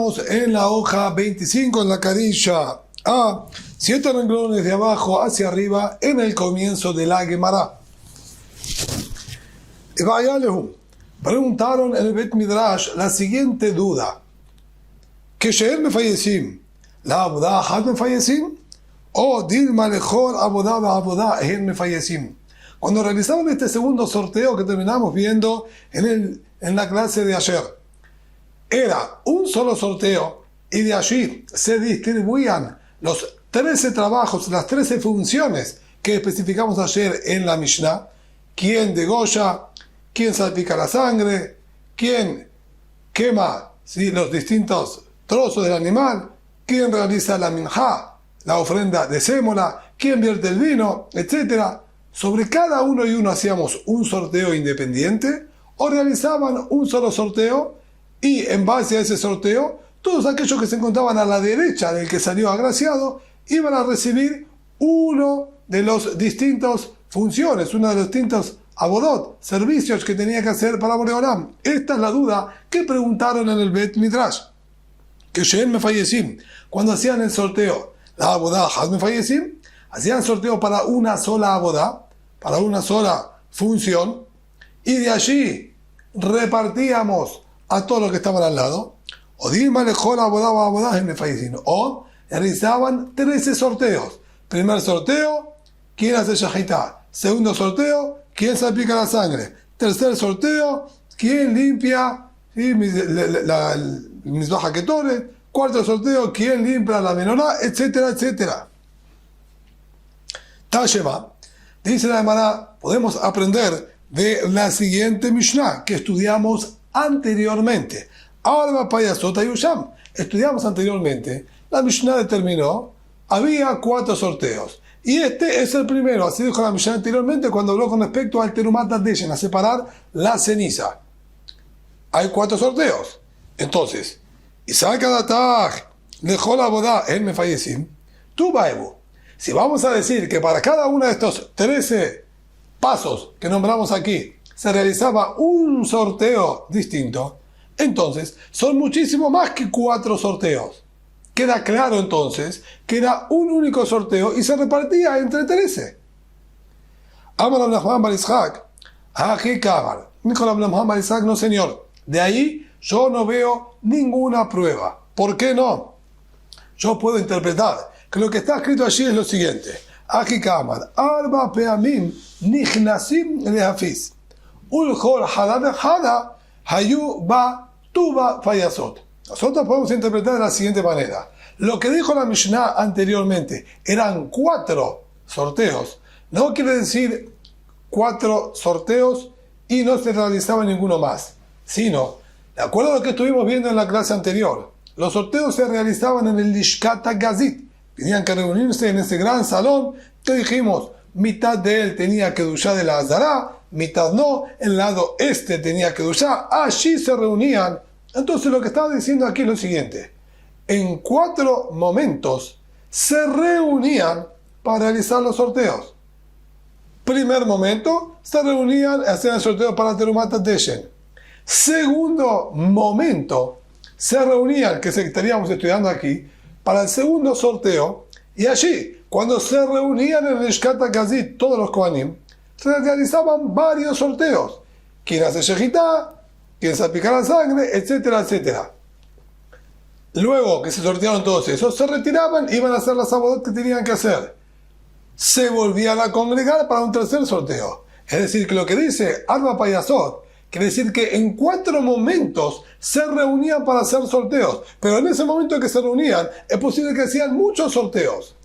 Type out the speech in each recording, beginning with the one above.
Estamos en la hoja 25, en la carilla A, 7 renglones de abajo hacia arriba, en el comienzo de la Gemara. Preguntaron en el Bet Midrash la siguiente duda: ¿que She'er Mefayezim, la Abodá Had Mefayezim? ¿O Dilma Lejor Abodá Abodá Eher Mefayezim? Cuando realizaban este segundo sorteo que terminamos viendo en la clase de ayer, era un solo sorteo y de allí se distribuían los 13 trabajos, las 13 funciones que especificamos ayer en la Mishnah. ¿Quién degolla? ¿Quién salpica la sangre? ¿Quién quema los distintos trozos del animal? ¿Quién realiza la minjá, la ofrenda de sémola? ¿Quién vierte el vino? Etcétera. Sobre cada uno y uno hacíamos un sorteo independiente o realizaban un solo sorteo y en base a ese sorteo todos aquellos que se encontraban a la derecha del que salió agraciado iban a recibir uno de los distintos funciones, uno de los distintos abodot, servicios que tenía que hacer para Borei Olam. Esta es la duda que preguntaron en el Bet Midrash. Que She'er Mefayezim, cuando hacían el sorteo, la abodá Had Mefayezim, hacían sorteo para una sola abodá, para una sola función, y de allí repartíamos a todos los que estaban al lado, o Dilma Lejor Abodá o Abodá Eher Mefayezim, o realizaban 13 sorteos. Primer sorteo, ¿quién hace shahitá? Segundo sorteo, ¿quién salpica la sangre? Tercer sorteo, ¿quién limpia el Mizbah Ketoret? Cuarto sorteo, ¿quién limpia la menorá? Etcétera, etcétera. Tashema, dice la Gemara, podemos aprender de la siguiente Mishnah que estudiamos anteriormente. Ahora Payasot Ayusham. Estudiamos anteriormente. La Mishnah determinó, había 4 sorteos. Y este es el primero. Así dijo la Mishnah anteriormente cuando habló con respecto al Terumat Adeshen, a separar la ceniza. Hay 4 sorteos. Entonces, Isaac Adatach, Lejol Abodá Eher Mefayezim, tú Baebu. Si vamos a decir que para cada uno de estos 13 pasos que nombramos aquí se realizaba un sorteo distinto, entonces son muchísimo más que 4 sorteos. Queda claro entonces que era un único sorteo y se repartía entre 13. Amar Rabbi Nachman bar Yitzhak, Aji Kamar. Dijo Rabbi Nachman bar Yitzhak, no señor. De ahí yo no veo ninguna prueba. ¿Por qué no? Yo puedo interpretar que lo que está escrito allí es lo siguiente: Aji Kamar, Arba Peamim Nichnasim Lehafiz, Ulchol Hadad Hada Hayu Ba Tuba Fayasot. Nosotros podemos interpretar de la siguiente manera: lo que dijo la Mishnah anteriormente eran 4 sorteos, no quiere decir 4 sorteos y no se realizaba ninguno más, sino, de acuerdo a lo que estuvimos viendo en la clase anterior, los sorteos se realizaban en el Lishkat HaGazit. Tenían que reunirse en ese gran salón que dijimos, mitad de él tenía que duchar de la Azará, mitad no, el lado este tenía que duchar, allí se reunían. Entonces lo que estaba diciendo aquí es lo siguiente: en 4 momentos se reunían para realizar los sorteos. Primer momento, se reunían, hacían el sorteo para Terumat Adeshen. Segundo momento, se reunían, que estaríamos estudiando aquí, para el segundo sorteo, y allí, cuando se reunían en el Lishkat HaGazit, todos los Kohanim, se realizaban varios sorteos. ¿Quién hace shejitá? ¿Quién salpica la sangre? Etcétera, etcétera. Luego que se sortearon todos esos, se retiraban, iban a hacer las abodot que tenían que hacer. Se volvían a congregar para un tercer sorteo. Es decir, que lo que dice Arba Payasot quiere decir que en 4 momentos se reunían para hacer sorteos, pero en ese momento que se reunían es posible que hacían muchos sorteos.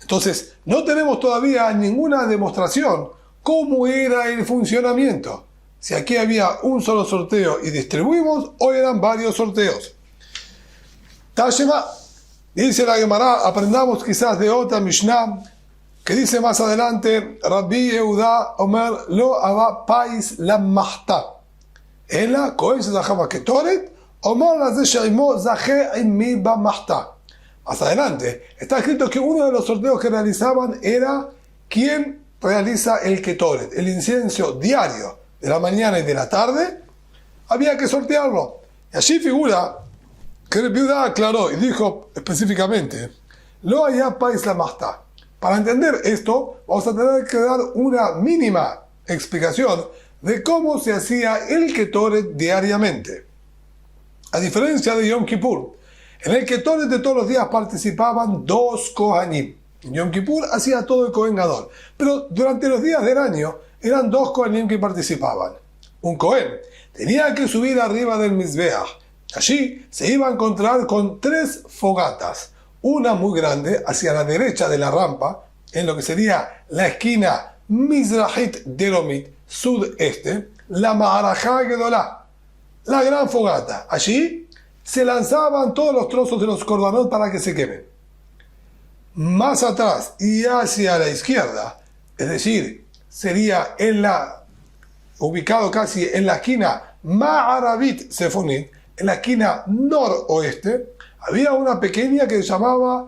Entonces, no tenemos todavía ninguna demostración cómo era el funcionamiento. Si aquí había un solo sorteo y distribuimos, o eran varios sorteos. Tashema, dice la Gemara, aprendamos quizás de otra Mishnah, que dice más adelante, Rabbi Yehuda Omer lo aba pais la mahta. Ela kohen se zahaba ketoret, Omer la ze sheimo zahe imi ba mahta. Más adelante, está escrito que uno de los sorteos que realizaban era quien realiza el ketoret, el incienso diario de la mañana y de la tarde, había que sortearlo. Y allí figura que el Viuda aclaró y dijo específicamente, lo haya país la masta. Para entender esto, vamos a tener que dar una mínima explicación de cómo se hacía el Ketoret diariamente. A diferencia de Yom Kippur, en el Ketoret de todos los días participaban 2 Kohanim. En Yom Kippur hacía todo el Kohen Gadol, pero durante los días del año eran 2 Kohanim que participaban. Un Kohen tenía que subir arriba del Mizbeach. Allí se iba a encontrar con 3 fogatas, una muy grande hacia la derecha de la rampa, en lo que sería la esquina Mizrahit Deromit, sudeste, la Maharajá Gedolá, la gran fogata. Allí se lanzaban todos los trozos de los corbanos para que se quemen. Más atrás y hacia la izquierda, es decir, sería ubicado casi en la esquina Ma'arabit Sefonit, en la esquina noroeste, había una pequeña que se llamaba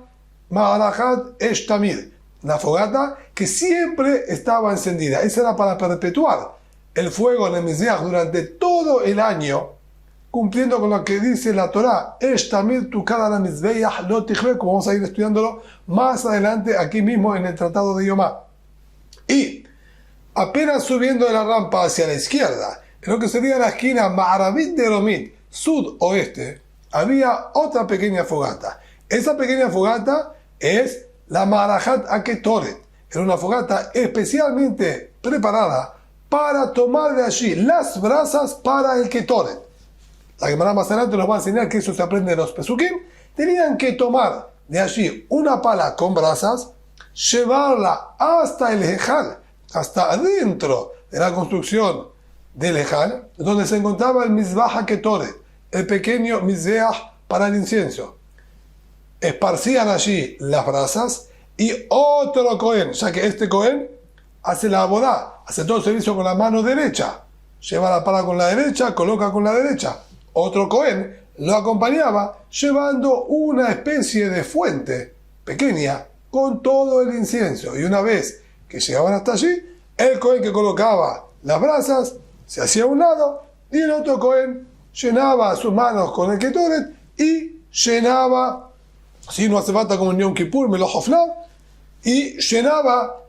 Ma'arajat Eshtamid, una fogata que siempre estaba encendida. Esa era para perpetuar el fuego en el Mizbeach durante todo el año, cumpliendo con lo que dice la Torá, Eshtamid tukad al Mizbeach lo tichve, como vamos a ir estudiándolo más adelante aquí mismo en el Tratado de Yomá. Y apenas subiendo de la rampa hacia la izquierda, en lo que sería la esquina Ma'arabit Deromit, sudoeste, había otra pequeña fogata. Esa pequeña fogata es la Marajat Aketoret. Era una fogata especialmente preparada para tomar de allí las brasas para el Ketoret. La Gemara más adelante nos va a enseñar que eso se aprende en los Pesukim. Tenían que tomar de allí una pala con brasas, llevarla hasta el Ejal, hasta adentro de la construcción del Ejal, donde se encontraba el Mizbach HaKetoret, el pequeño Mizbeach para el incienso. Esparcían allí las brasas y otro Cohen, ya que este Cohen hace la abodá, hace todo el servicio con la mano derecha, lleva la pala con la derecha, coloca con la derecha. Otro Cohen lo acompañaba llevando una especie de fuente pequeña con todo el incienso. Y una vez que llegaban hasta allí, el Cohen que colocaba las brasas se hacía a un lado y el otro Cohen llenaba sus manos con el Ketoret y llenaba, si no hace falta como en Yom Kippur, Melojoflav, y llenaba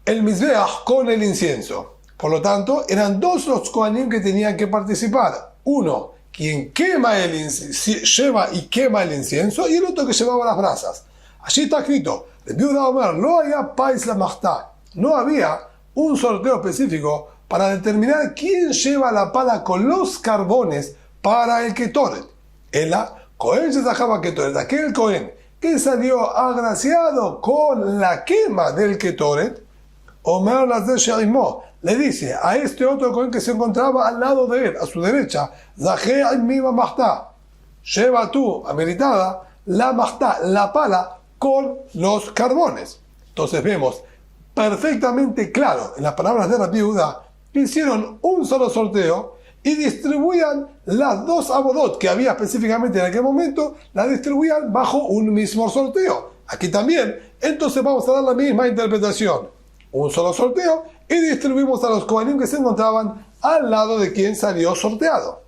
el Mizbeach con el incienso. Por lo tanto, eran 2 los Kohanim que tenían que participar. Uno, quien lleva y quema el incienso, y el otro que llevaba las brasas. Allí está escrito, no había un sorteo específico para determinar quién lleva la pala con los carbones para el Ketoret. Cohen se sacaba Ketoret, aquel Cohen que salió agraciado con la quema del Ketoret, Omer Lazer Sherimó, le dice a este otro Cohen que se encontraba al lado de él, a su derecha, Zahé Miva Machtá, lleva tú, ameritada, la Machtá, la pala con los carbones. Entonces vemos perfectamente claro en las palabras de Rabbi Yehuda que hicieron un solo sorteo y distribuían las 2 abodot que había específicamente en aquel momento, las distribuían bajo un mismo sorteo. Aquí también, entonces vamos a dar la misma interpretación. Un solo sorteo y distribuimos a los Kohanim que se encontraban al lado de quien salió sorteado.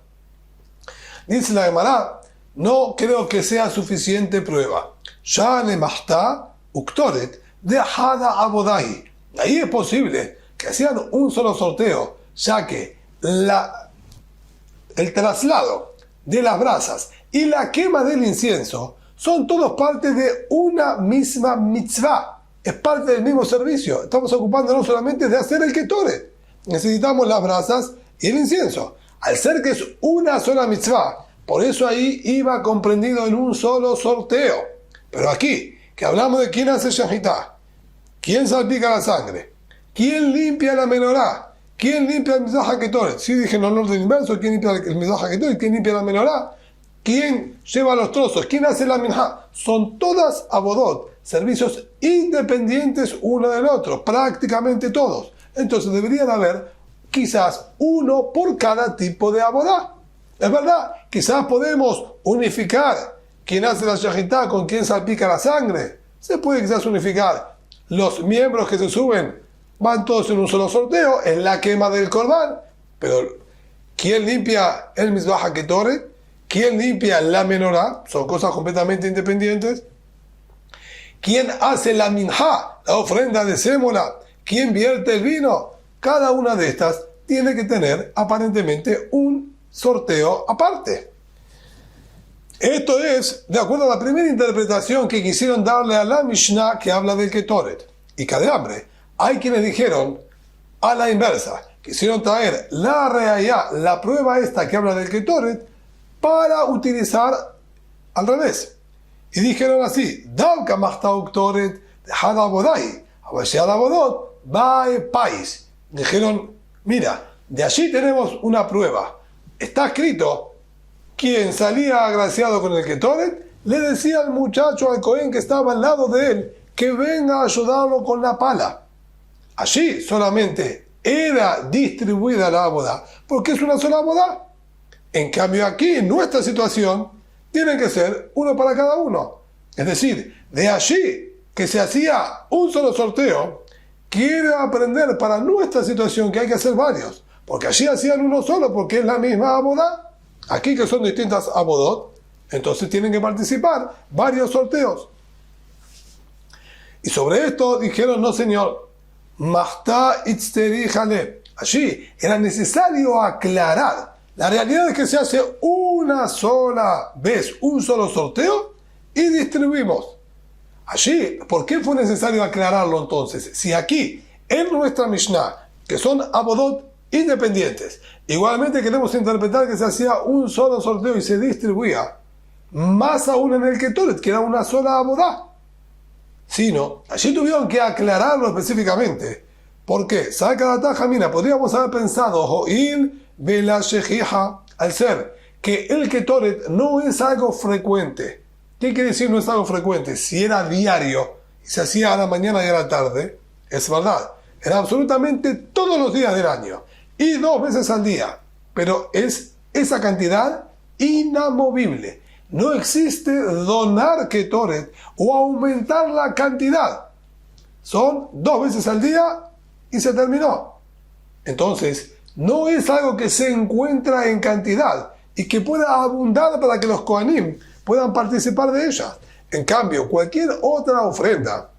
Dice la Gemara, no creo que sea suficiente prueba. Shane Mahta Uktoret de Hada Abodahi. Ahí es posible que hacían un solo sorteo, ya que el traslado de las brasas y la quema del incienso son todos parte de una misma mitzvah. Es parte del mismo servicio. Estamos ocupándonos solamente de hacer el Ketoret. Necesitamos las brasas y el incienso. Al ser que es una sola mitzvah, por eso ahí iba comprendido en un solo sorteo. Pero aquí, que hablamos de quién hace shahitá, quién salpica la sangre, quién limpia la menorá, quién limpia el Mizbach HaKetoret. Sí, dije en el orden inverso, quién limpia el Mizbach HaKetoret, quién limpia la menorá, quién lleva los trozos, quién hace la minhá. Son todas abodot, servicios independientes uno del otro, prácticamente todos. Entonces deberían haber quizás uno por cada tipo de abodá. Es verdad, quizás podemos unificar quién hace la shahitá con quién salpica la sangre. Se puede quizás unificar. Los miembros que se suben van todos en un solo sorteo, en la quema del corbán. Pero ¿quién limpia el Mizbach HaKetoret? ¿Quién limpia la menorá? Son cosas completamente independientes. ¿Quién hace la minjá, la ofrenda de sémola? ¿Quién vierte el vino? Cada una de estas tiene que tener aparentemente un sorteo aparte. Esto es de acuerdo a la primera interpretación que quisieron darle a la Mishnah que habla del Ketoret. Y cadambre, hay quienes dijeron a la inversa, quisieron traer la reayá, la prueba esta que habla del Ketoret, para utilizar al revés. Y dijeron así, Davka Machtau Ktoret Hadabodai, Abodot, Bae Pais. Dijeron, mira, de allí tenemos una prueba. Está escrito, quien salía agraciado con el Ketoret, le decía al muchacho, al Cohen que estaba al lado de él, que venga a ayudarlo con la pala. Allí solamente era distribuida la boda, porque es una sola boda. En cambio aquí, en nuestra situación, tienen que ser uno para cada uno. Es decir, de allí que se hacía un solo sorteo, quiere aprender para nuestra situación que hay que hacer varios. Porque allí hacían uno solo, porque es la misma boda. Aquí que son distintas abodot, entonces tienen que participar varios sorteos. Y sobre esto dijeron, no señor, Machtá itzteri jale. Allí era necesario aclarar. La realidad es que se hace una sola vez, un solo sorteo y distribuimos. Allí, ¿por qué fue necesario aclararlo entonces? Si aquí, en nuestra Mishnah, que son abodot independientes, igualmente queremos interpretar que se hacía un solo sorteo y se distribuía, más aún en el Ketoret, que era una sola abodá. Sino, allí tuvieron que aclararlo específicamente. ¿Por qué? Mina, podríamos haber pensado, Joil Bela Shejija, al ser que el Ketoret no es algo frecuente. ¿Qué quiere decir no es algo frecuente? Si era diario y se hacía a la mañana y a la tarde, es verdad. Era absolutamente todos los días del año y 2 veces al día. Pero es esa cantidad inamovible. No existe donar Ketoret o aumentar la cantidad. Son 2 veces al día y se terminó. Entonces, no es algo que se encuentra en cantidad y que pueda abundar para que los Kohanim puedan participar de ella. En cambio, cualquier otra ofrenda,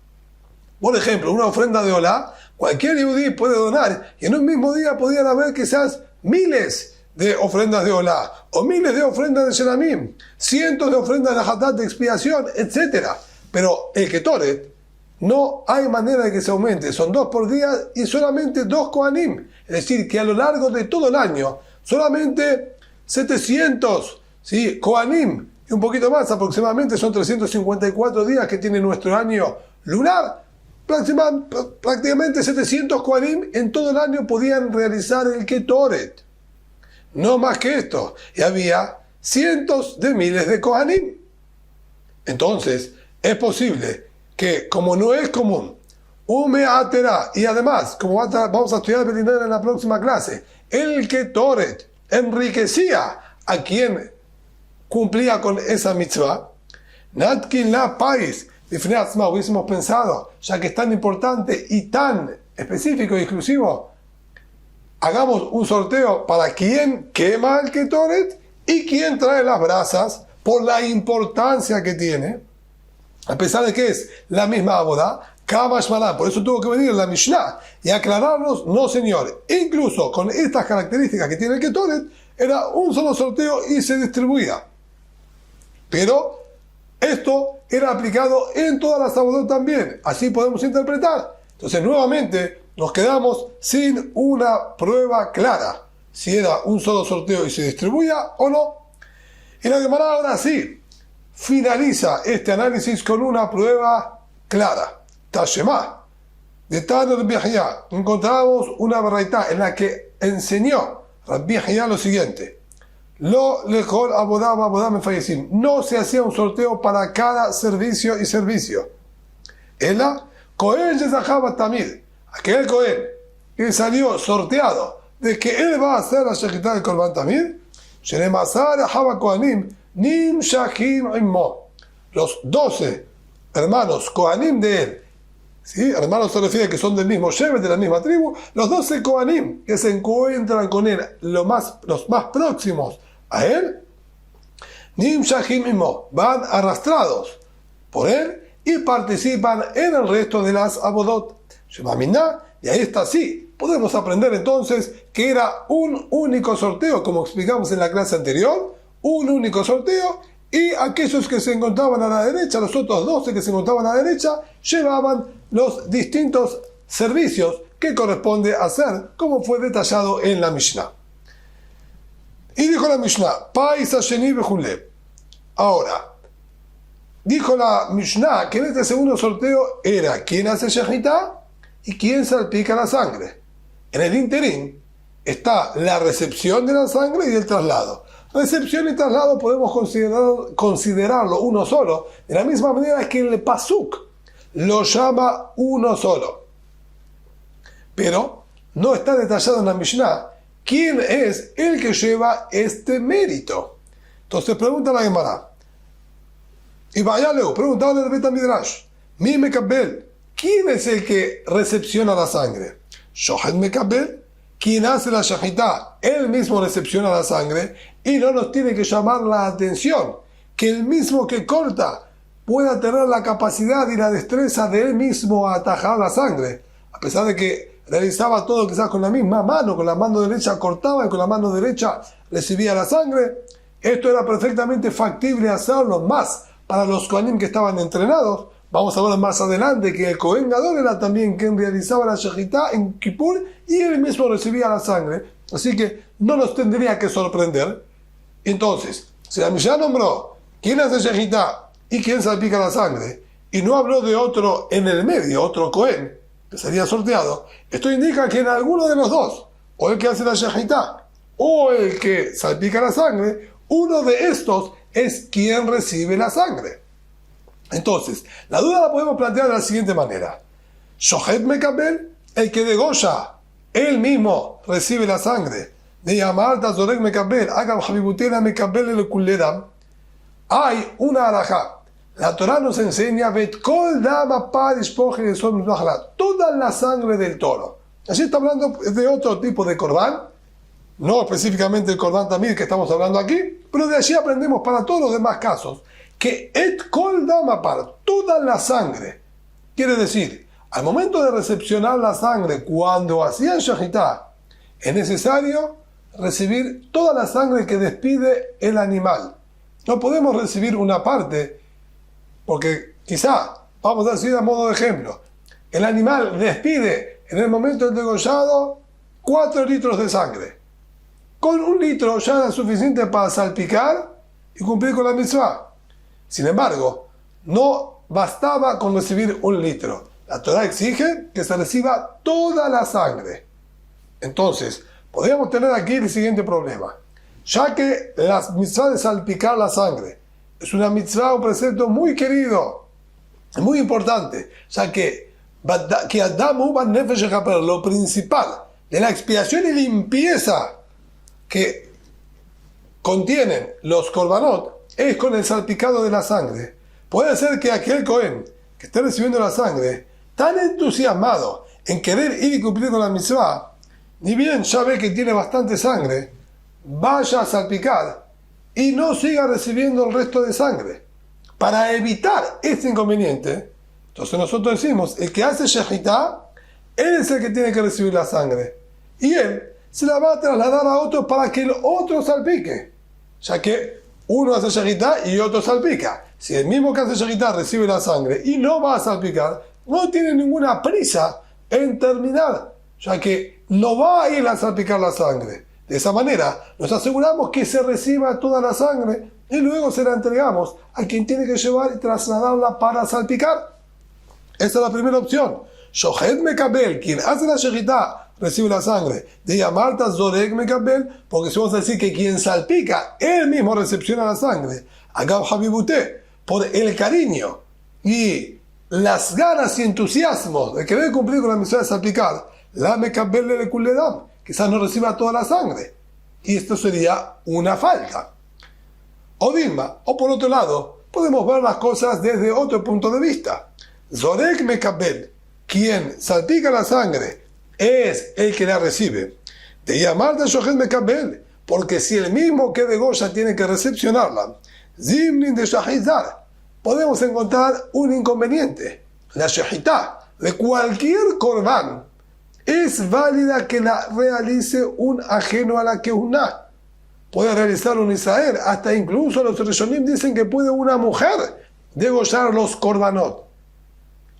por ejemplo, una ofrenda de Olá, cualquier yudí puede donar y en un mismo día podrían haber quizás miles de ofrendas de Olá, o miles de ofrendas de Shelamim, cientos de ofrendas de Hatat de expiación, etc. Pero el Ketoret, no hay manera de que se aumente, son 2 por día y solamente 2 Kohanim. Es decir, que a lo largo de todo el año, solamente 700 Kohanim, y un poquito más, aproximadamente son 354 días que tiene nuestro año lunar. Prácticamente 700 Kohanim en todo el año podían realizar el Ketoret. No más que esto. Y había cientos de miles de Kohanim. Entonces, es posible que, como no es común, Umeatera, y además, como vamos a estudiar en la próxima clase, el Ketoret enriquecía a quien cumplía con esa mitzvah. Natkin la pais, hubiésemos pensado, ya que es tan importante y tan específico y exclusivo, hagamos un sorteo para quien quema el Ketoret y quien trae las brasas por la importancia que tiene, a pesar de que es la misma abodá, por eso tuvo que venir la Mishnah y aclararnos, no señor, incluso con estas características que tiene el Ketoret, era un solo sorteo y se distribuía. Pero esto era aplicado en todas las abodot también, así podemos interpretar. Entonces nuevamente nos quedamos sin una prueba clara, si era un solo sorteo y se distribuía o no. Y la Gemara ahora sí finaliza este análisis con una prueba clara. Tashema, de Tano Rabbi Yahya, encontramos una baraita en la que enseñó Rabbi Yahya lo siguiente: Lo lejol abodá me fallecim. No se hacía un sorteo para cada servicio y servicio. Ela, Cohen Yezahaba Tamid, aquel Cohen que salió sorteado de que él va a hacer la Shechitá del Korban Tamid, Shenemasar Ahaba Kohanim, Nim Shachim Immo. Los 12 hermanos Kohanim de él, ¿sí? Hermanos se refiere que son del mismo Shevet, de la misma tribu, los 12 Kohanim que se encuentran con él, los más próximos a él, Nim Shahim Imo, van arrastrados por él y participan en el resto de las abodot. Shemaminá, y ahí está así. Podemos aprender entonces que era un único sorteo, como explicamos en la clase anterior, un único sorteo, y aquellos que se encontraban a la derecha, los otros 12 que se encontraban a la derecha, llevaban los distintos servicios que corresponde hacer, como fue detallado en la Mishnah. Y dijo la Mishnah, Paisa Sheni Bejule. Ahora, dijo la Mishnah que en este segundo sorteo era quién hace shejitá y quién salpica la sangre. En el interín está la recepción de la sangre y el traslado. Recepción y traslado podemos considerarlo uno solo, de la misma manera que el pasuk lo llama uno solo. Pero no está detallado en la Mishnah quién es el que lleva este mérito. Entonces pregunta la Gemara. Y vaya Leo, preguntaba el Bet Midrash. Mi Mekabel, ¿quién es el que recepciona la sangre? Shohet Mekabel, quien hace la shahitá, él mismo recepciona la sangre y no nos tiene que llamar la atención que el mismo que corta pueda tener la capacidad y la destreza de él mismo a atajar la sangre, a pesar de que realizaba todo quizás con la misma mano, con la mano derecha cortaba y con la mano derecha recibía la sangre. Esto era perfectamente factible hacerlo, más para los Kohanim que estaban entrenados. Vamos a ver más adelante que el Kohen Gadol era también quien realizaba la shejitá en Kippur y él mismo recibía la sangre. Así que no nos tendría que sorprender. Entonces, si la Mishnah nombró quién hace shejitá y quién salpica la sangre, y no habló de otro en el medio, otro Kohen, que sería sorteado, esto indica que en alguno de los dos, o el que hace la shejitá, o el que salpica la sangre, uno de estos es quien recibe la sangre. Entonces, la duda la podemos plantear de la siguiente manera. Shohet Mekabel, el que degolla, él mismo recibe la sangre. De Yamarta Zorek Mekabel, Agam Habibutena Mekabel el Kuledam. Hay una alajá. La Torah nos enseña Vetkol Dama Parish Poje de Som Mahlat, toda la sangre del toro. Allí está hablando de otro tipo de corbán, no específicamente el corbán tamir que estamos hablando aquí, pero de allí aprendemos para todos los demás casos que et kol damapar, toda la sangre, quiere decir, al momento de recepcionar la sangre, cuando hacían shahitá, es necesario recibir toda la sangre que despide el animal. No podemos recibir una parte, porque quizá, vamos a decir a modo de ejemplo, el animal despide en el momento del degollado 4 litros de sangre. Con 1 litro ya era suficiente para salpicar y cumplir con la mitzvah. Sin embargo, no bastaba con recibir 1 litro. La Torah exige que se reciba toda la sangre. Entonces, podríamos tener aquí el siguiente problema. Ya que la mitzvah de salpicar la sangre es una mitzvah, un precepto muy querido, muy importante, ya que lo principal de la expiación y limpieza que contienen los korbanot es con el salpicado de la sangre. Puede ser que aquel Cohen que esté recibiendo la sangre, tan entusiasmado en querer ir y cumplir con la mitzvah, ni bien ya ve que tiene bastante sangre, vaya a salpicar y no siga recibiendo el resto de sangre. Para evitar este inconveniente, entonces nosotros decimos, el que hace shejitá, él es el que tiene que recibir la sangre. Y él se la va a trasladar a otro para que el otro salpique, ya que uno hace shejitá y otro salpica. Si el mismo que hace shejitá recibe la sangre y no va a salpicar, no tiene ninguna prisa en terminar, ya que no va a ir a salpicar la sangre. De esa manera nos aseguramos que se reciba toda la sangre y luego se la entregamos a quien tiene que llevar y trasladarla para salpicar. Esa es la primera opción. Shohet Mekabel, quien hace la shejitá, recibe la sangre. De Yamarta Zorek Mekabel, porque si vamos a decir que quien salpica, él mismo recepciona la sangre. Agab Habibute, por el cariño y las ganas y entusiasmo de querer cumplir con la misión de salpicar, la Mekabel le Kuledam, quizás no reciba toda la sangre. Y esto sería una falta. O Dilma, o por otro lado, podemos ver las cosas desde otro punto de vista. Zorek Mekabel, quien salpica la sangre, es el que la recibe. De llamar de Shohet Mekabel, porque si el mismo que degolla tiene que recepcionarla, Zimnin de Shahizar. Podemos encontrar un inconveniente. La shehitá de cualquier korban es válida que la realice un ajeno a la Keuná. Puede realizar un Israel. Hasta incluso los Rishonim dicen que puede una mujer degollar los korbanot.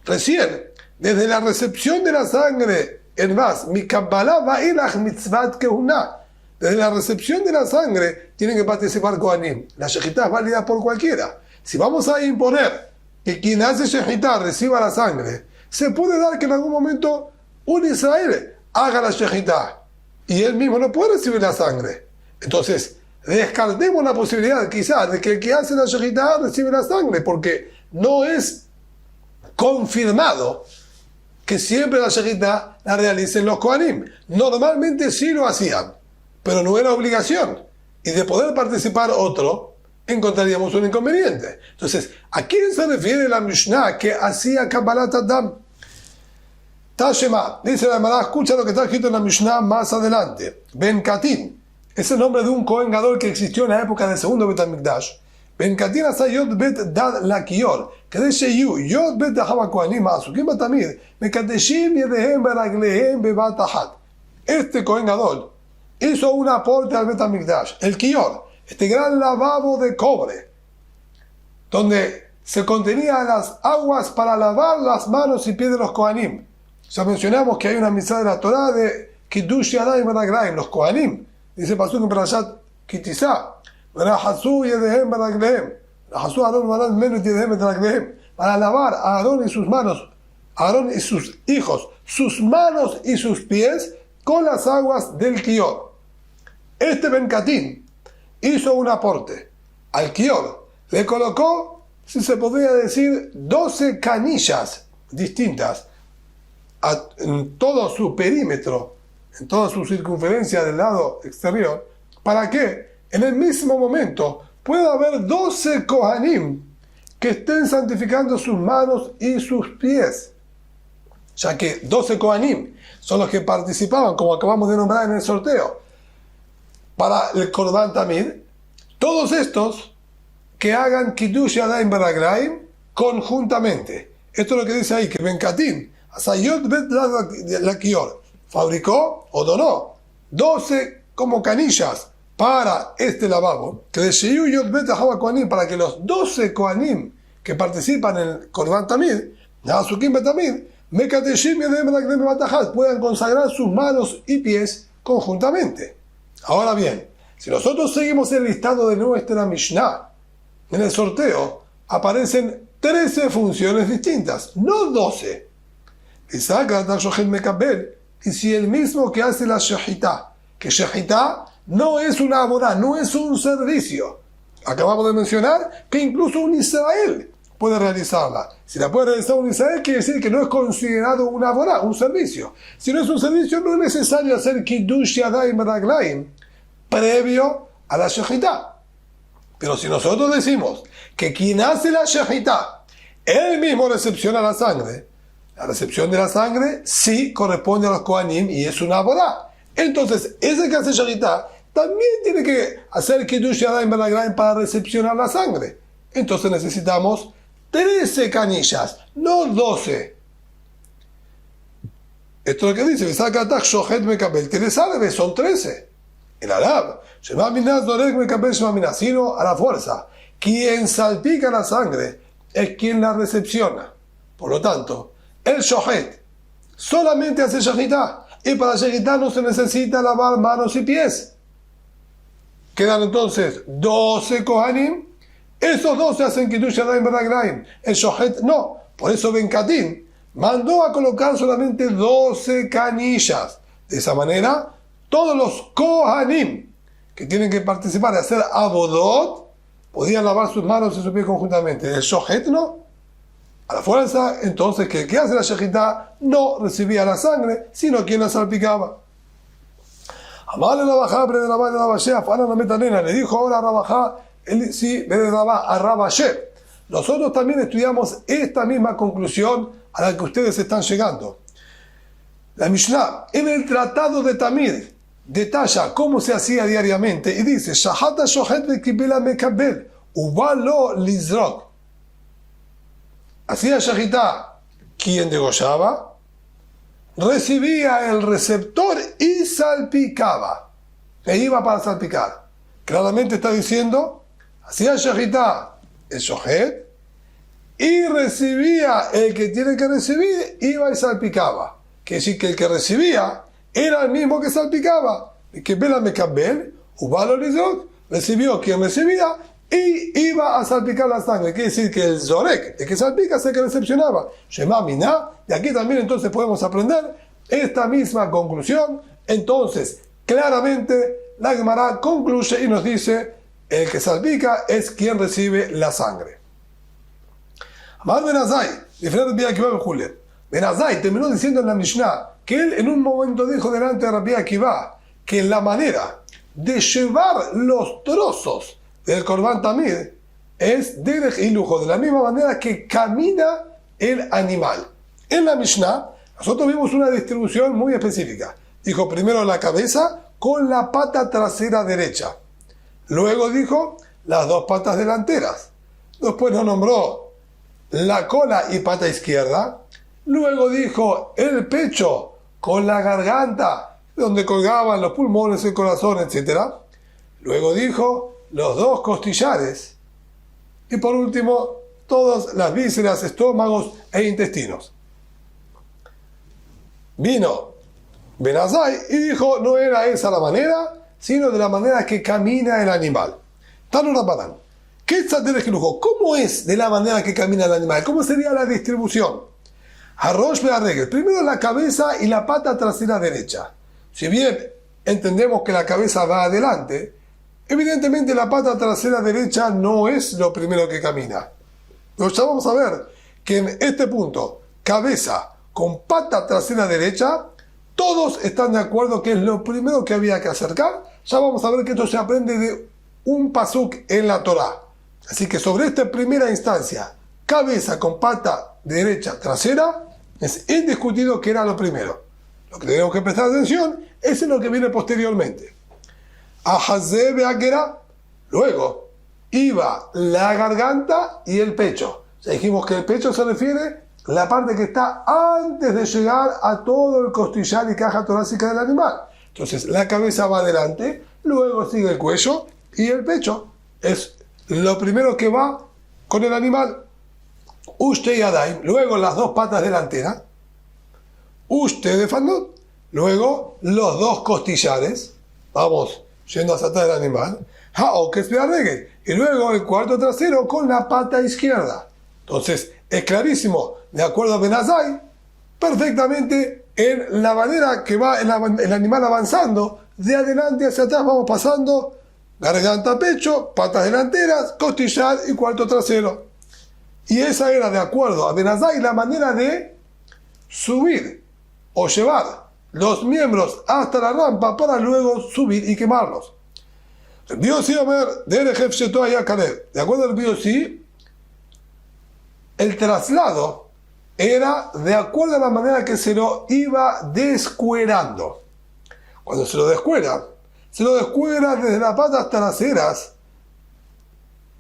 Recién, desde la recepción de la sangre en Vas, mi Kabbalah va ilach mitzvat Keuná. Desde la recepción de la sangre tienen que participar Kohanim. La shehitá es válida por cualquiera. Si vamos a imponer que quien hace shehitá reciba la sangre, se puede dar que en algún momento un Israel haga la shehitá y él mismo no puede recibir la sangre. Entonces, descartemos la posibilidad quizás de que el que hace la shehitá recibe la sangre, porque no es confirmado que siempre la shehitá la realicen los Kohanim. Normalmente sí lo hacían, pero no era obligación. Y de poder participar otro, encontraríamos un inconveniente. Entonces, ¿a quién se refiere la Mishnah que hacía Kabbalat Adam? Tashema, dice la Gemara, escucha lo que está escrito en la Mishnah más adelante. Ben Katin, es el nombre de un Kohen Gadol que existió en la época del segundo Bet HaMikdash. Ben Katin hasta Yod Bet Dad Lakior, que de Sheyu, Yod Bet Dahava Kohanim, Asukim Batamid, Mekadeshim Yedehem Beraglehem Bebat Ahat. Este Kohen Gadol hizo un aporte al Bet HaMikdash, el Kior, este gran lavabo de cobre, donde se contenían las aguas para lavar las manos y pies de los Kohanim. Ya mencionamos que hay una mitzvah de la Torah de Kiddush Yadayim Beragleim, los Kohanim. Dice Pasuk en Parashat Kitizá, Verahasu Yedehem Beraglehem, Verahasu Aarón Maran Menu Yedehem Beraglehem, para lavar a Aarón y sus manos, Aarón y sus hijos, sus manos y sus pies con las aguas del Kior. Este Ben Katin hizo un aporte al Kior, le colocó, si se podría decir, 12 canillas distintas en todo su perímetro, en toda su circunferencia del lado exterior, para que en el mismo momento pueda haber 12 Kohanim que estén santificando sus manos y sus pies, ya que 12 Kohanim son los que participaban, como acabamos de nombrar en el sorteo, para el Korban Tamid. Todos estos que hagan Kiddush Yadayim Beraglaim conjuntamente. Esto es lo que dice ahí, que Ben Katin, Asayot Bet Lakior, fabricó o donó 12 como canillas para este lavabo, que de Sheyu Yod Bet Ahava Kohanim, para que los 12 Kohanim que participan en el Korban Tamid, Nasukim Betamid, Mekadeshim Yadayim Beraglaim Bebat Ahat, puedan consagrar sus manos y pies conjuntamente. Ahora bien, si nosotros seguimos el listado de nuestra Mishnah, en el sorteo aparecen 13 funciones distintas, no 12. Y si el mismo que hace la shehitá, que shehitá no es una aborá, no es un servicio. Acabamos de mencionar que incluso un Israel puede realizarla. Si la puede realizar un Israel, quiere decir que no es considerado una aborá, un servicio. Si no es un servicio, no es necesario hacer Kiddush Yadayim Beraglaim previo a la shehitá. Pero si nosotros decimos que quien hace la shehitá, él mismo recepciona la sangre, la recepción de la sangre sí corresponde a los Kohanim y es una aborá. Entonces, ese que hace shehitá también tiene que hacer Kiddush Yadayim Beraglaim para recepcionar la sangre. Entonces necesitamos 13 canillas, no 12. Esto es lo que dice, que le salve, son 13. El Arab, sino a la fuerza. Quien salpica la sangre es quien la recepciona. Por lo tanto, el shohet solamente hace shehitá, y para shehitá no se necesita lavar manos y pies. Quedan entonces 12 Kohanim. Esos 12 hacen Kiddush Yadayim Beraglaim. El shohet no. Por eso Ben Katin mandó a colocar solamente 12 canillas. De esa manera, todos los Kohanim que tienen que participar y hacer abodot podían lavar sus manos y sus pies conjuntamente. El shohet no. A la fuerza, entonces, que el que hace la shehitá no recibía la sangre, sino quien la salpicaba. Amale Rabajá, Bere Rabá, Rabashé, Afana la metanena, le dijo ahora a Rabajá, sí, Bere Rabá, a Rabashé. Nosotros también estudiamos esta misma conclusión a la que ustedes están llegando. La Mishnah, en el Tratado de Tamid, detalla cómo se hacía diariamente y dice, Shahata Shohet Bekibela Mekabel, Ubalo Lizrok. Hacía Shahitá quien degollaba, recibía el receptor y salpicaba. E iba para salpicar. Claramente está diciendo, hacía Shahitá el Shohet, y recibía el que tiene que recibir, iba y salpicaba. Quiere decir que el que recibía era el mismo que salpicaba. Que Bela Mekabel, Ubalo Lizrok, recibió quien recibía y iba a salpicar la sangre. Quiere decir que el Zorek, el que salpica, es el que recepcionaba. Shema Miná, y aquí también entonces podemos aprender esta misma conclusión. Entonces, claramente, la Gemara concluye y nos dice, el que salpica es quien recibe la sangre. Amar Ben Azai, diferente de Rabbi Akiva Ben Juliet. Ben Azai terminó diciendo en la Mishnah que él en un momento dijo delante de Rabbi Akiva que la manera de llevar los trozos del Korban Tamid es derech y lujo, de la misma manera que camina el animal. En la Mishnah, nosotros vimos una distribución muy específica. Dijo primero la cabeza con la pata trasera derecha. Luego dijo las dos patas delanteras. Después nos nombró la cola y pata izquierda. Luego dijo el pecho con la garganta, donde colgaban los pulmones, el corazón, etc. Luego dijo los dos costillares. Y por último, todas las vísceras, estómagos e intestinos. Vino Ben Azai y dijo, no era esa la manera, sino de la manera que camina el animal. Tanu Rabbanan. ¿Cómo es de la manera que camina el animal? ¿Cómo sería la distribución? Harosh Be'arregel. Primero la cabeza y la pata trasera derecha. Si bien entendemos que la cabeza va adelante, evidentemente la pata trasera derecha no es lo primero que camina. Pero ya vamos a ver que en este punto, cabeza con pata trasera derecha, todos están de acuerdo que es lo primero que había que acercar. Ya vamos a ver que esto se aprende de un pasuk en la Torá. Así que sobre esta primera instancia, cabeza con pata derecha trasera, es indiscutido que era lo primero. Lo que tenemos que prestar atención es en lo que viene posteriormente. Ahazé Be'akera, luego iba la garganta y el pecho. Ya dijimos que el pecho se refiere a la parte que está antes de llegar a todo el costillar y caja torácica del animal. Entonces la cabeza va adelante, luego sigue el cuello y el pecho. Es lo primero que va con el animal. Ushte y Adaim, luego las dos patas delanteras. Ushte de Fandot, luego los dos costillares. Vamos yendo hacia atrás del animal. Haokes Be'arregel, y luego el cuarto trasero con la pata izquierda. Entonces, es clarísimo, de acuerdo a Ben Azai, perfectamente en la manera que va el animal avanzando, de adelante hacia atrás vamos pasando garganta, pecho, patas delanteras, costillar y cuarto trasero. Y esa era, de acuerdo a Ben Azai, la manera de subir o llevar los miembros hasta la rampa para luego subir y quemarlos. El Biosí Omer, de acuerdo al Biosí, el traslado era de acuerdo a la manera que se lo iba descuerando. Cuando se lo descuera desde las patas traseras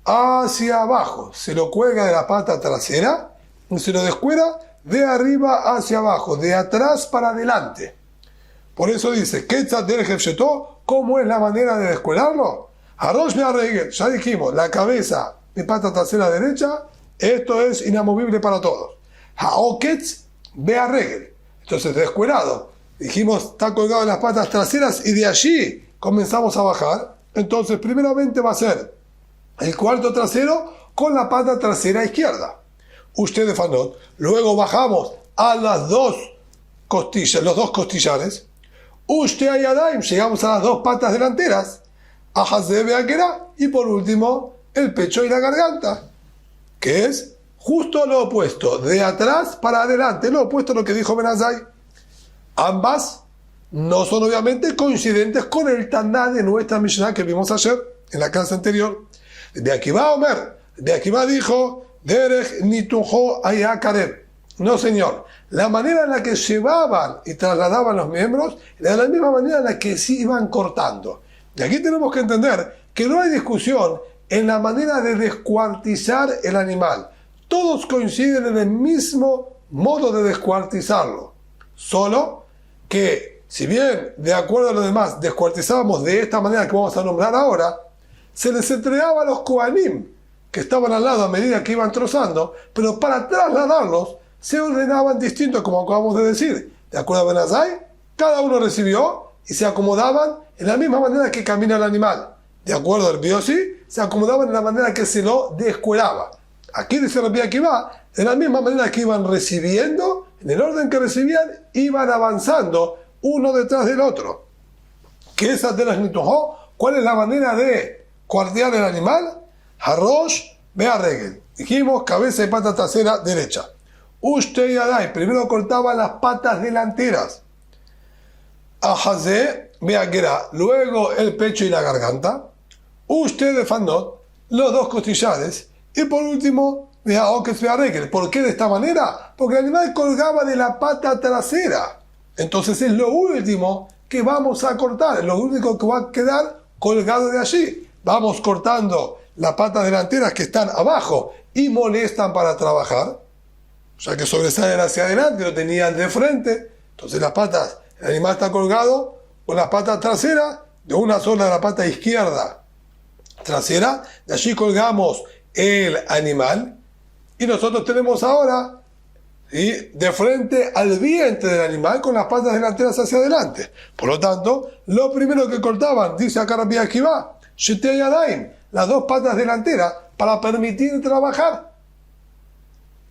hacia abajo. Se lo cuelga de la pata trasera y se lo descuera de arriba hacia abajo, de atrás para adelante. Por eso dice, ¿cómo es la manera de descuerarlo? Harosh Be'arregel, ya dijimos, la cabeza y pata trasera derecha, esto es inamovible para todos. Haoketz Be'arregel, entonces descuerado, dijimos, está colgado en las patas traseras y de allí comenzamos a bajar. Entonces primeramente va a ser el cuarto trasero con la pata trasera izquierda. Usted de Fanot, luego bajamos a las dos costillas, los dos costillares. Usted a Yadaim, llegamos a las dos patas delanteras. A Hazé Be'akera, y por último el pecho y la garganta, que es justo lo opuesto, de atrás para adelante, lo opuesto a lo que dijo Ben Azai. Ambas no son obviamente coincidentes con el Taná de nuestra Mishnah que vimos ayer en la clase anterior. De Akiva Omer, de Akiva dijo, Derech nitujo ayakarev. No, señor. La manera en la que llevaban y trasladaban los miembros era de la misma manera en la que se iban cortando. Y aquí tenemos que entender que no hay discusión en la manera de descuartizar el animal. Todos coinciden en el mismo modo de descuartizarlo. Solo que, si bien, de acuerdo a los demás, descuartizábamos de esta manera que vamos a nombrar ahora, se les entregaba a los Kohanim, que estaban al lado a medida que iban trozando, pero para trasladarlos se ordenaban distintos, como acabamos de decir. De acuerdo a Ben Azai, cada uno recibió y se acomodaban en la misma manera que camina el animal. De acuerdo al Biosi, se acomodaban en la manera que se lo descueraba. Aquí dice Rabbi Akiva, de la misma manera que iban recibiendo, en el orden que recibían, iban avanzando uno detrás del otro. ¿Qué es Atenas Nitojo? ¿Cuál es la manera de cuartear el animal? Harosh Bea Regel. Dijimos cabeza y pata trasera derecha. Ushte Yadai, primero cortaba las patas delanteras. Ahazé Bea Gera, luego el pecho y la garganta. Ushte de Fanot, los dos costillares. Y por último, Bea Okes Bea Regel. ¿Por qué de esta manera? Porque el animal colgaba de la pata trasera. Entonces es lo último que vamos a cortar, es lo único que va a quedar colgado de allí. Vamos cortando las patas delanteras que están abajo y molestan para trabajar, ya que sobresalen hacia adelante, lo tenían de frente. Entonces las patas, el animal está colgado con las patas traseras, de una sola de la pata izquierda trasera, de allí colgamos el animal y nosotros tenemos ahora de frente al vientre del animal con las patas delanteras hacia adelante. Por lo tanto, lo primero que cortaban, dice acá Rabbi Akiva, Shetei Yadayim, las dos patas delanteras para permitir trabajar.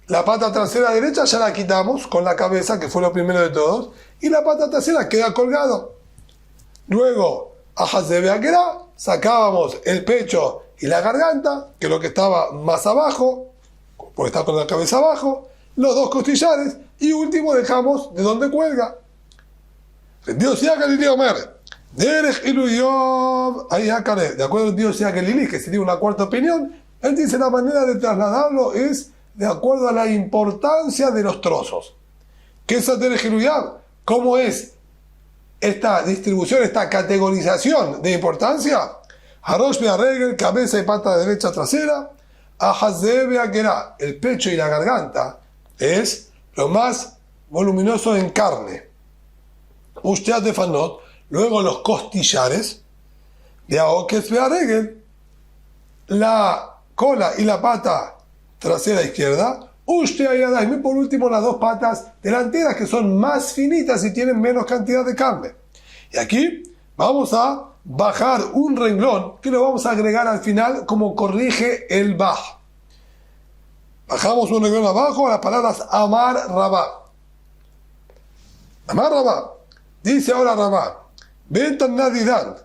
La pata trasera derecha ya la quitamos con la cabeza, que fue lo primero de todos, y la pata trasera queda colgado. Luego, a Hazebe Akera, sacábamos el pecho y la garganta, que es lo que estaba más abajo, porque está con la cabeza abajo, los dos costillares, y último dejamos de donde cuelga. Dios sea Galileo Omer, Derech Iluyov, ahí acá, de acuerdo al Dios sea Galilí, que sería una cuarta opinión, él dice la manera de trasladarlo es de acuerdo a la importancia de los trozos. ¿Qué es Derech Iluyov? ¿Cómo es esta distribución, esta categorización de importancia? Harosh Bea Regel, cabeza y pata derecha trasera. Ahazé Bea Gera, el pecho y la garganta, es lo más voluminoso en carne. Ushtea de Fanot, luego los costillares. De Aokes Bea Regel, la cola y la pata trasera izquierda. Ushtea Yadayim, y por último las dos patas delanteras, que son más finitas y tienen menos cantidad de carne. Y aquí vamos a bajar un renglón que lo vamos a agregar al final como corrige el Baj. Bajamos un renglón abajo a las palabras Amar Rabá. Amar Rabá. Dice ahora Rabá. Bentan Nadidan.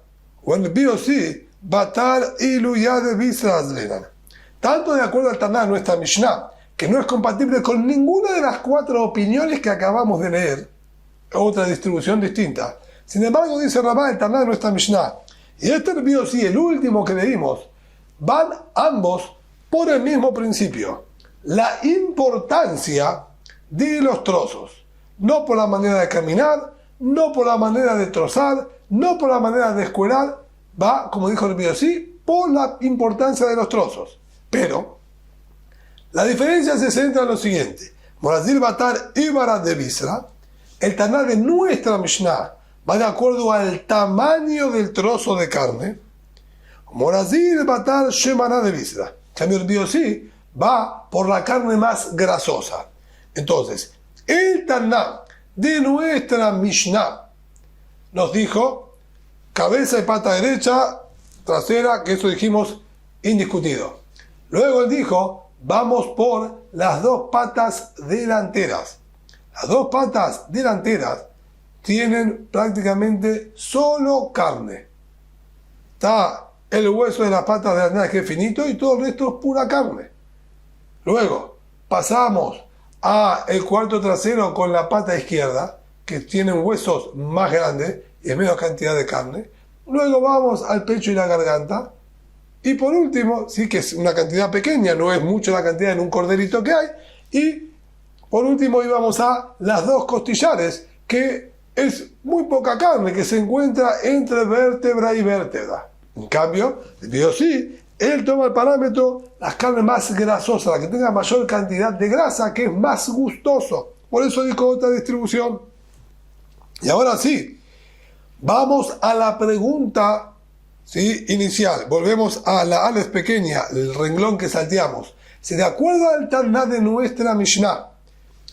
O el Biosi. Batar Iluyad de Bisrazlenan. Tanto de acuerdo al Taná, nuestra Mishnah, que no es compatible con ninguna de las cuatro opiniones que acabamos de leer. Otra distribución distinta. Sin embargo, dice Rabá, el Taná de nuestra Mishnah. Y este Biosi, el último que leímos, van ambos por el mismo principio. La importancia de los trozos, no por la manera de caminar, no por la manera de trozar, no por la manera de escuerar, va, como dijo el Biosi, por la importancia de los trozos. Pero la diferencia se centra en lo siguiente: Morazil Batar Ibarat de Bisra, el Taná de nuestra Mishnah va de acuerdo al tamaño del trozo de carne. Morazil Batar Shemana de Bisra, cambio el Biosi va por la carne más grasosa. Entonces, el Taná de nuestra Mishnah nos dijo cabeza y pata derecha, trasera, que eso dijimos indiscutido. Luego él dijo, vamos por las dos patas delanteras. Las dos patas delanteras tienen prácticamente solo carne. Está el hueso de las patas delanteras, que es finito, y todo el resto es pura carne. Luego pasamos a el cuarto trasero con la pata izquierda, que tienen huesos más grandes y menos cantidad de carne. Luego vamos al pecho y la garganta. Y por último, sí que es una cantidad pequeña, no es mucho la cantidad en un corderito que hay. Y por último íbamos a las dos costillares, que es muy poca carne, que se encuentra entre vértebra y vértebra. En cambio, el Biosi él toma el parámetro, las carnes más grasosas, la que tenga mayor cantidad de grasa, que es más gustoso. Por eso dijo otra distribución. Y ahora sí, vamos a la pregunta, ¿sí?, inicial. Volvemos a la Aleph pequeña, el renglón que salteamos. Si de acuerdo al Taná de nuestra Mishnah,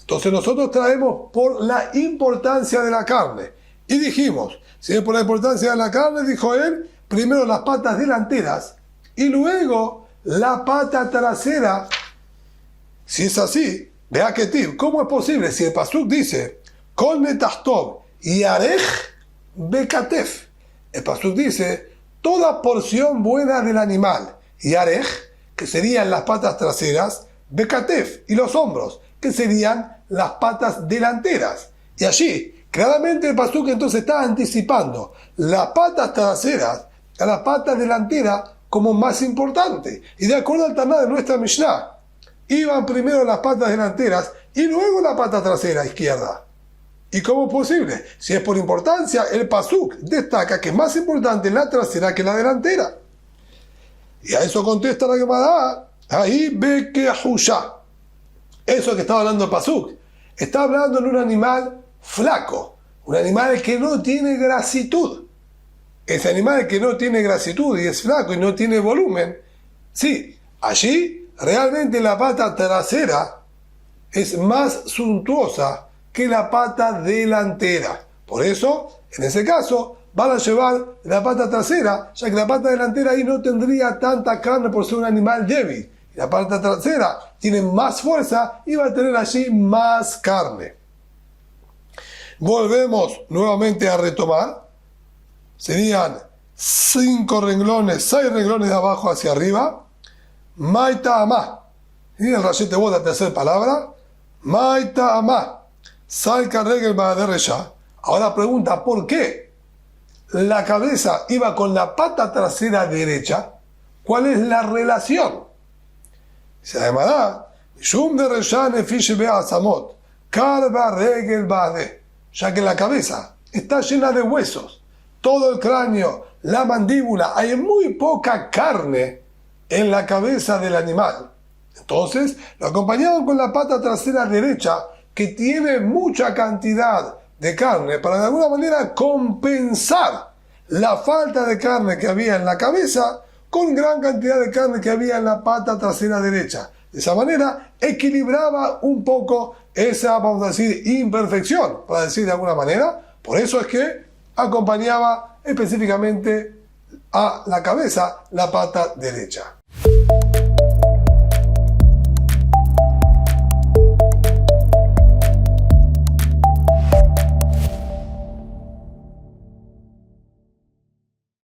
entonces nosotros traemos por la importancia de la carne. Y dijimos, si es por la importancia de la carne, dijo él, primero las patas delanteras y luego la pata trasera. Si es así, vea que tip, ¿cómo es posible? Si el pasuk dice, Kol netachtov yarej bekatef. El pasuk dice, toda porción buena del animal, yarej, que serían las patas traseras, bekatef, y los hombros, que serían las patas delanteras. Y allí, claramente el pasuk entonces está anticipando las patas traseras a las patas delanteras como más importante. Y de acuerdo al Taná de nuestra Mishnah, iban primero las patas delanteras y luego la pata trasera izquierda. ¿Y cómo es posible? Si es por importancia, el pasuk destaca que es más importante la trasera que la delantera. Y a eso contesta la Gemara, ahí ve que ajusha. Eso que estaba hablando el pasuk. Está hablando de un animal flaco, un animal que no tiene grasitud. Ese animal que no tiene grasitud y es flaco y no tiene volumen, sí, allí realmente la pata trasera es más suntuosa que la pata delantera. Por eso, en ese caso, van a llevar la pata trasera, ya que la pata delantera ahí no tendría tanta carne por ser un animal débil. Y la pata trasera tiene más fuerza y va a tener allí más carne. Volvemos nuevamente a retomar. Serían 5 renglones, 6 renglones de abajo hacia arriba. Maita amá. Y el rayete vos, la tercera palabra. Maita amá. Salca regel va de reya. Ahora pregunta, ¿por qué la cabeza iba con la pata trasera derecha? ¿Cuál es la relación? Se llamará Shum de reya nefish be'azamot. Karba regel va de. Ya que la cabeza está llena de huesos. Todo el cráneo, la mandíbula, hay muy poca carne en la cabeza del animal. Entonces, lo acompañaban con la pata trasera derecha, que tiene mucha cantidad de carne, para de alguna manera compensar la falta de carne que había en la cabeza con gran cantidad de carne que había en la pata trasera derecha. De esa manera, equilibraba un poco esa, vamos a decir, imperfección, para decir de alguna manera. Por eso es que acompañaba específicamente a la cabeza la pata derecha.